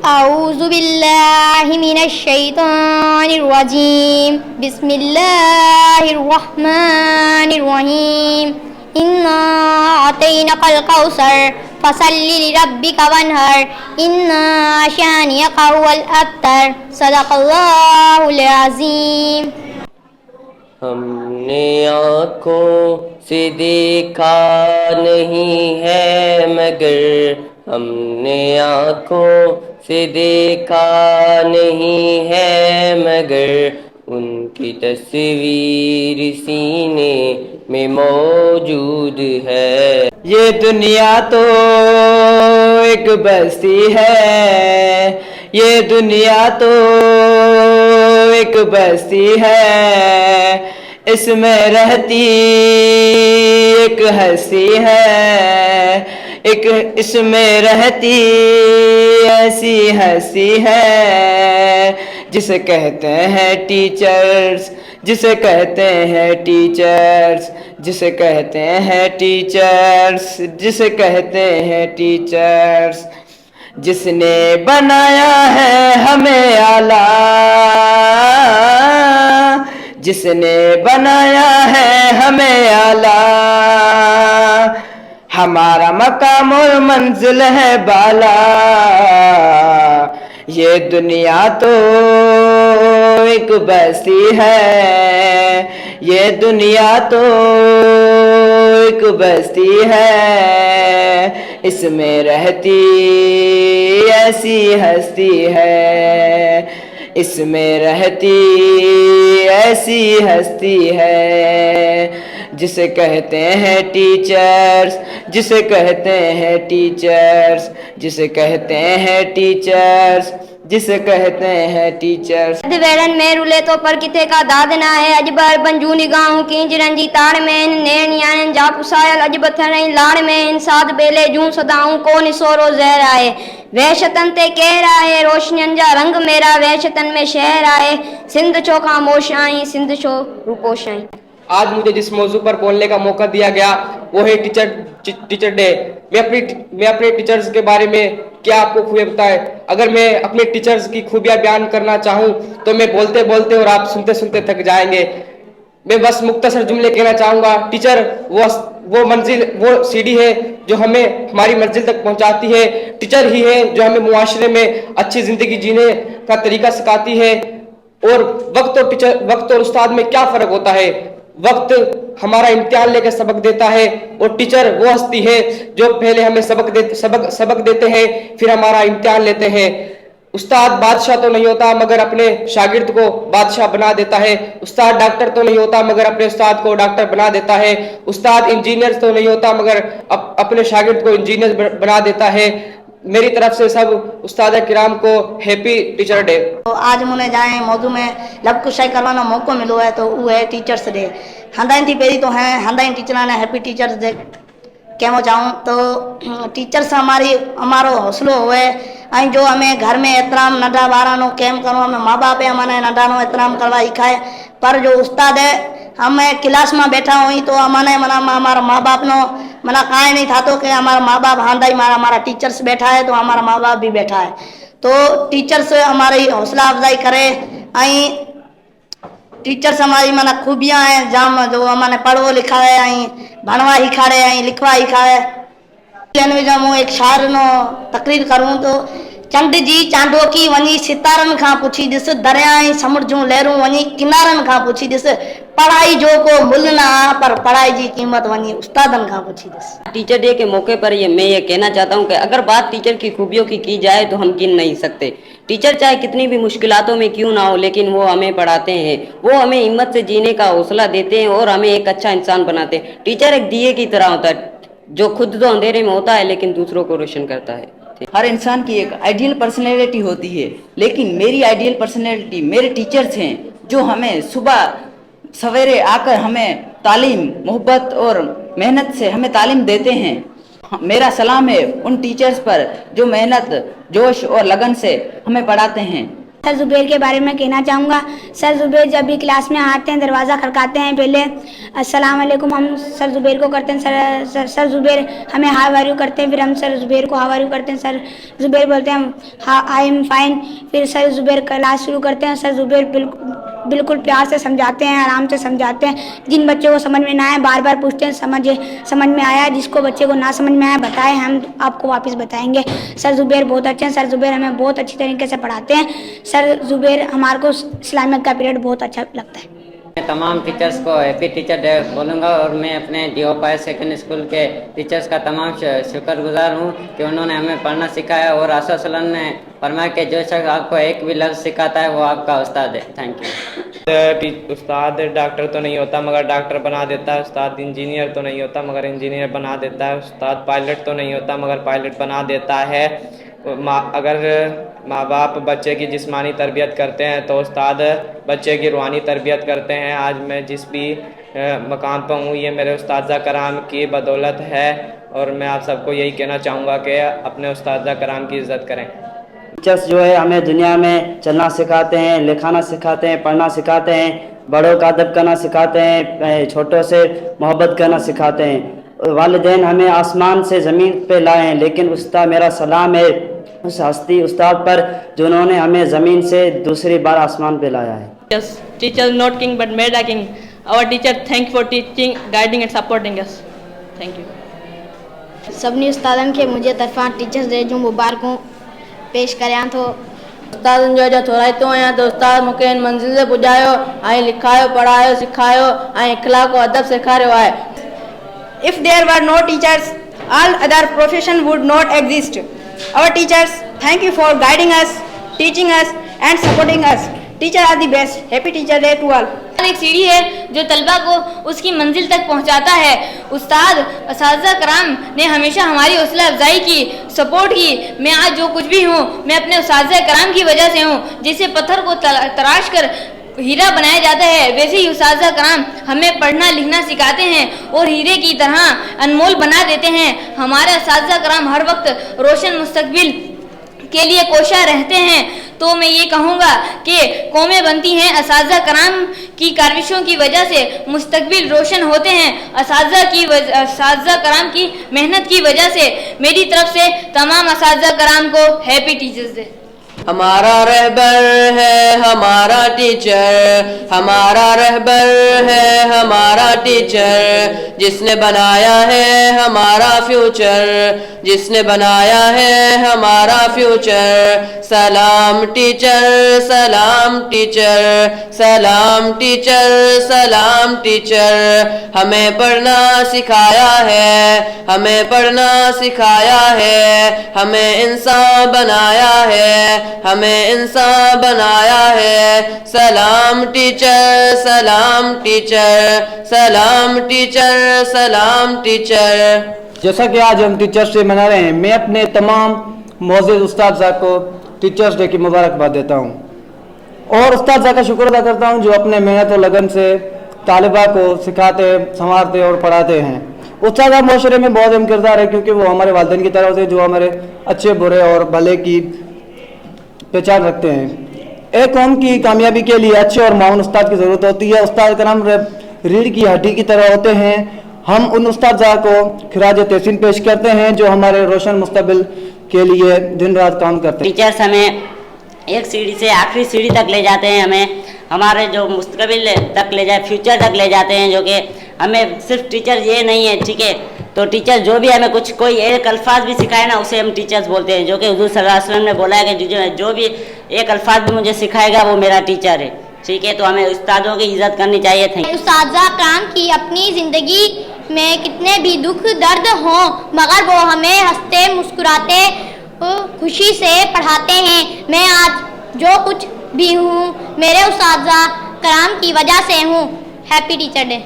أعوذ بالله من الشيطان الرجيم بسم الله الرحمن الرحيم إنا أعطيناك الكوثر فصل لربك وانحر إن شانئك هو الأبتر صدق الله العظيم. ہم نے آنکھوں سے دیکھا نہیں ہے مگر ہم نے آنکھوں سے دیکھا نہیں ہے مگر ان کی تصویر سینے میں موجود ہے. یہ دنیا تو ایک بستی ہے، یہ دنیا تو ایک بستی ہے، اس میں رہتی ایک ہستی ہے، ایک اس میں رہتی ایسی ہستی ہے جسے کہتے ہیں ٹیچرز، جسے کہتے ہیں ٹیچرز، جسے کہتے ہیں ٹیچرز، جسے کہتے ہیں ٹیچرز. جس نے بنایا ہے ہمیں اعلیٰ، جس نے بنایا ہے ہمیں اعلیٰ، ہمارا مقام اور منزل ہے بالا. یہ دنیا تو ایک بستی ہے، یہ دنیا تو ایک بستی ہے، اس میں رہتی ایسی ہستی ہے، اس میں رہتی ایسی ہستی ہے جسے کہتے ہیں ٹیچرز، جسے کہتے ہیں ٹیچرز، جسے کہتے ہیں ٹیچرز، جسے کہتے ہیں ٹیچرز. ویرن میں رولے تو پر کتے کا دادنا ہے اجبر بنجو نگاہوں کی جرنجی تاڑ میں نینیان جا پسائل اجب تھریں لاڑ میں انساد بیلے جوں صداؤں کو نسورو زہر آئے. وحشتن تے کہہ آئے روشنین جا رنگ میرا وحشتن میں شہر آئے. سندھ چھو خاموش آئیں، سندھ چھو روپوش آئیں. آج مجھے جس موضوع پر بولنے کا موقع دیا گیا وہ ہے ٹیچر ڈے. میں اپنے ٹیچرز کے بارے میں کیا آپ کو خوبیاں بتائیں. اگر میں اپنے ٹیچرز کی خوبیاں بیان کرنا چاہوں تو میں بولتے بولتے اور آپ سنتے سنتے تھک جائیں گے. میں بس مختصر جملے کہنا چاہوں گا. ٹیچر وہ منزل، وہ سیڑھی ہے جو ہمیں ہماری منزل تک پہنچاتی ہے. ٹیچر ہی ہے جو ہمیں معاشرے میں اچھی زندگی جینے کا طریقہ سکھاتی ہے. اور وقت اور استاد میں کیا فرق ہوتا ہے. وقت ہمارا امتحان لے کے سبق دیتا ہے اور ٹیچر وہ ہستی ہے جو پہلے ہمیں سبق دیتے ہیں پھر ہمارا امتحان لیتے ہیں. استاد بادشاہ تو نہیں ہوتا مگر اپنے شاگرد کو بادشاہ بنا دیتا ہے. استاد ڈاکٹر تو نہیں ہوتا مگر اپنے استاد کو ڈاکٹر بنا دیتا ہے. استاد انجینئر تو نہیں ہوتا مگر اپنے شاگرد کو انجینئر بنا دیتا ہے. میری طرف سے سب استاد کرام کو ہیپی ٹیچر ڈے. آج مجھے جائیں موضوع میں لب کشائی کروانا موقع ملو ہے تو وہ ہے ٹیچرس ڈے. ہندائیں تھی پہلی تو ہیں ہندائیں ٹیچراں نے ہیپی ٹیچرس ڈے کہنا چاہوں تو ٹیچرس ہمارو حوصلو ہوئے ऐं जो हमें घर में एतराम नंढा ॿारां कैम करो हमें माँ बाप हमारे नंढा नो एतराम करवा सिखाए. पर जो उस्ताद है हमें क्लास में बैठा हुई तो हमारे मना हमारा माँ बाप नो मना काहे नहीं था तो कि हमारा माँ बाप हांदा ही हमारा टीचर्स बैठा है तो हमारा माँ बाप भी बैठा है. तो टीचर्स हमारी हौसला अफजाई करे ऐं टीचर्स हमारी मना खूबियाँ हैं जाम जो हमारे पढ़ो लिखाए ऐं भणवा सिखाड़े ऐं लिखवा सिखाए. मूं एक शार नो तकरीर करूं तो चंड जी चांडोकी वञी सितारनि खां पुछी ॾिस दरिया ऐं समुंड जूं लहरूं वञी किनारनि खां पुछी ॾिस पढ़ाई जो को मुल न आ पर पढ़ाई की कीमत वञी उस्तादनि खां पुछी ॾिस. टीचर डे के मौके पर मैं ये कहना चाहता हूँ कि अगर बात टीचर की खूबियों की जाए तो हम गिन नहीं सकते. टीचर चाहे कितनी भी मुश्किलातों में क्यों ना हो लेकिन वो हमें पढ़ाते हैं, वो हमें हिम्मत से जीने का हौसला देते हैं और हमें एक अच्छा इंसान बनाते हैं. टीचर एक दिए की तरह होता है जो खुद तो अंधेरे में होता है लेकिन दूसरों को रोशन करता है. हर इंसान की एक आइडियल पर्सनैलिटी होती है लेकिन मेरी आइडियल पर्सनैलिटी मेरे टीचर्स हैं जो हमें सुबह सवेरे आकर हमें तालीम मोहब्बत और मेहनत से हमें तालीम देते हैं. मेरा सलाम है उन टीचर्स पर जो मेहनत जोश और लगन से हमें पढ़ाते हैं. सर जुबैर के बारे में कहना चाहूँगा। सर जुबैर जब भी क्लास में आते हैं दरवाज़ा खड़काते हैं, पहले अस्सलाम वालेकुम हम सर जुबैर को करते हैं, सर जुबैर हमें हाउ आर यू करते हैं, फिर हम सर जुबैर को हाउ आर यू करते हैं, सर जुबैर बोलते हैं आई एम फाइन, फिर सर जुबैर क्लास शुरू करते हैं। सर जुबैर बिल्कुल प्यार से समझाते हैं, आराम से समझाते हैं। जिन बच्चों को समझ में ना आए बार बार पूछते हैं समझ में आया, जिसको बच्चे को ना समझ में आया बताएं, हम आपको वापस बताएंगे। सर जुबैर बहुत अच्छे हैं, सर जुबैर हमें बहुत अच्छी तरीके से पढ़ाते हैं। सर जुबैर हमारे को इस्लामिक का पीरियड बहुत अच्छा लगता है। मैं तमाम टीचर्स को हैप्पी टीचर डे बोलूँगा और मैं अपने डी.ओ. पायल सेकेंडरी स्कूल के टीचर्स का तमाम शुक्रगुजार हूँ कि उन्होंने हमें पढ़ना सिखाया और आसा सल्लम ने फरमाया कि जो शख्स आपको एक भी लफ्ज़ सिखाता है वो आपका उस्ताद है। Thank you. उस्ताद डॉक्टर तो नहीं होता मगर डॉक्टर बना देता है, उस्ताद इंजीनियर तो नहीं होता मगर इंजीनियर बना देता है, उस्ताद पायलट तो नहीं होता मगर पायलट बना देता है। अगर माँ बाप बच्चे की जिस्मानी तरबियत करते हैं तो उस्ताद बच्चे की रूहानी तरबियत करते हैं। आज मैं जिस भी मकाम पर हूँ ये मेरे उस्ताद कराम की बदौलत है और मैं आप सबको यही कहना चाहूँगा कि अपने उस्ताद कराम की इज़्ज़त करें। टीचर्स जो है हमें दुनिया में चलना सिखाते हैं, लिखाना सिखाते हैं, पढ़ना सिखाते हैं, बड़ों का अदब करना सिखाते हैं, छोटों से मोहब्बत करना सिखाते हैं। वालिदैन हमें आसमान से ज़मीन पे लाए हैं, लेकिन उस्ताद मेरा सलाम है उस हस्ती उस्ताद पर जिन्होंने हमें ज़मीन से दूसरी बार आसमान पे लाया है। Yes, teachers not king but made a king. Our teacher, thank you for teaching, guiding and supporting us. Thank you. सभिनी उस्तादन खे मुंहिंजे तरफ़ां टीचर्स डे जूं मुबारकूं पेश करियां थो। उस्तादनि जो थोराइतो आहियां त उस्ताद मूंखे हिन मंज़िल ते पुॼायो ऐं लिखायो, पढ़ायो, सिखायो ऐं इख़्लाक़ और अदब सेखारियो आहे। If there were no teachers, all other profession would not exist. Our teachers, thank you for guiding us, teaching us and supporting us. Teacher are the best. Happy Teacher Day to all. एक सीढ़ी है जो तलबा को उसकी मंजिल तक पहुंचाता है। उस्ताद असातिज़ा कराम ने हमेशा हमारी हौसला अफजाई की, सपोर्ट की। मैं आज जो कुछ भी हूँ मैं अपने असातिज़ा कराम की वजह से हूँ। जैसे पत्थर को तराश कर हीरा बनाया जाता है वैसे ही उस्ताद कराम हमें पढ़ना लिखना सिखाते हैं और हीरे की तरह अनमोल बना देते हैं। हमारे उस्ताद कराम हर वक्त रोशन मुस्तकबिल के लिए कोशा रहते हैं। तो मैं ये कहूँगा कि कौमें बनती हैं असातिज़ा कराम की काविशों की वजह से, मुस्तकबिल रोशन होते हैं असातिज़ा कराम की मेहनत की वजह से। मेरी तरफ से तमाम असातिज़ा कराम को हैप्पी टीचर्स डे। हमारा रहबर है हमारा टीचर, हमारा रहबर है हमारा टीचर, जिसने बनाया है हमारा फ्यूचर, जिसने बनाया है हमारा फ्यूचर। सलाम टीचर, सलाम टीचर, सलाम टीचर, सलाम टीचर। हमें पढ़ना सिखाया है, हमें पढ़ना सिखाया है, हमें इंसान बनाया है, हमें इंसान बनाया है। सलाम टीचर, सलाम टीचर, सलाम टीचर, सलाम टीचर। जैसा कि आज हम टीचर्स डे मना रहे हैं, मैं अपने तमाम मौजूद उस्ताद को टीचर्स डे की मुबारकबाद देता हूँ और उस्ताद का शुक्र अदा करता हूँ जो अपने मेहनत और लगन से तालिबा को सिखाते, संवारते और पढ़ाते हैं। उस्ताद माशरे में बहुत अहम किरदार है क्योंकि वो हमारे वालिदैन की तरफ से जो हमारे अच्छे बुरे और भले की पहचान रखते हैं। एक कौम की कामयाबी के लिए अच्छे और माउन उस्ताद की ज़रूरत होती है। उस्ताद कराम रीढ़ की हड्डी की तरह होते हैं। हम उन उस्ताद को खिराज तहसीन पेश करते हैं जो हमारे रोशन मुस्तकबिल के लिए दिन रात काम करते हैं। टीचर्स हमें एक सीढ़ी से आखिरी सीढ़ी तक ले जाते हैं, हमें हमारे जो मुस्तकबिल तक ले जाए, फ्यूचर तक ले जाते हैं, जो कि हमें सिर्फ टीचर ये नहीं है, ठीक है। तो टीचर जो भी हमें कुछ कोई एक अल्फाज भी सिखाए ना उसे हम टीचर्स बोलते हैं, जो कि हुजूर सल्लल्लाहु अलैहि वसल्लम ने बोला है कि जो भी एक अल्फाज भी मुझे सिखाएगा वो मेरा टीचर है, ठीक है। तो हमें उस्तादों की इज्जत करनी चाहिए। Thank you. उस्ताद कराम की अपनी ज़िंदगी में कितने भी दुख दर्द हों मगर वो हमें हंसते मुस्कुराते खुशी से पढ़ाते हैं। मैं आज जो कुछ भी हूँ मेरे उस्ताद कराम की वजह से हूँ। Happy teacher day.